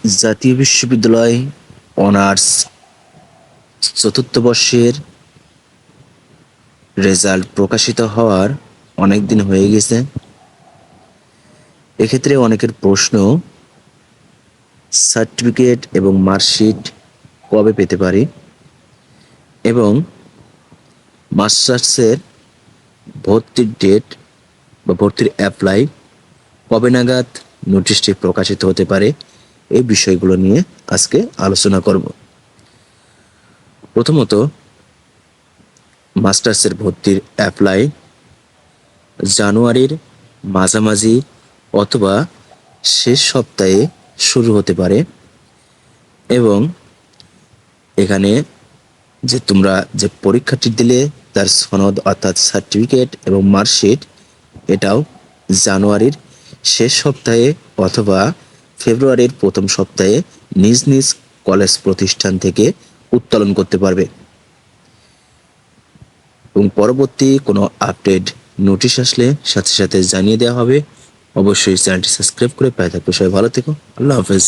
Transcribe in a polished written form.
জাতীয় বিশ্ববিদ্যালয় অনার্স চতুর্থ বর্ষের রেজাল্ট প্রকাশিত হওয়ার অনেক দিন হয়ে গেছে। এক্ষেত্রে অনেকের প্রশ্ন, সার্টিফিকেট এবং মার্কশিট কবে পেতে পারি এবং মাস্টার্সের ভর্তির ডেট বা ভর্তির অ্যাপ্লাই কবে নাগাদ নোটিশটি প্রকাশিত হতে পারে, এই বিষয়গুলো নিয়ে আজকে আলোচনা করব। প্রথমত, মাস্টার্সের ভর্তির অ্যাপ্লাই জানুয়ারির মাঝামাঝি অথবা শেষ সপ্তাহে শুরু হতে পারে এবং এখানে যে তোমরা যে পরীক্ষাটি দিলে তার সনদ অর্থাৎ সার্টিফিকেট এবং মার্কশিট এটাও জানুয়ারির শেষ সপ্তাহে অথবা ফেব্রুয়ারির প্রথম সপ্তাহে নিজ নিজ কলেজ প্রতিষ্ঠান থেকে উত্তোলন করতে পারবে এবং পরবর্তী কোনো আপডেট নোটিশ আসলে সাথে সাথে জানিয়ে দেওয়া হবে। অবশ্যই চ্যানেলটি সাবস্ক্রাইব করে পাশে থাকবে। সবাই ভালো থেকো। আল্লাহ হাফেজ।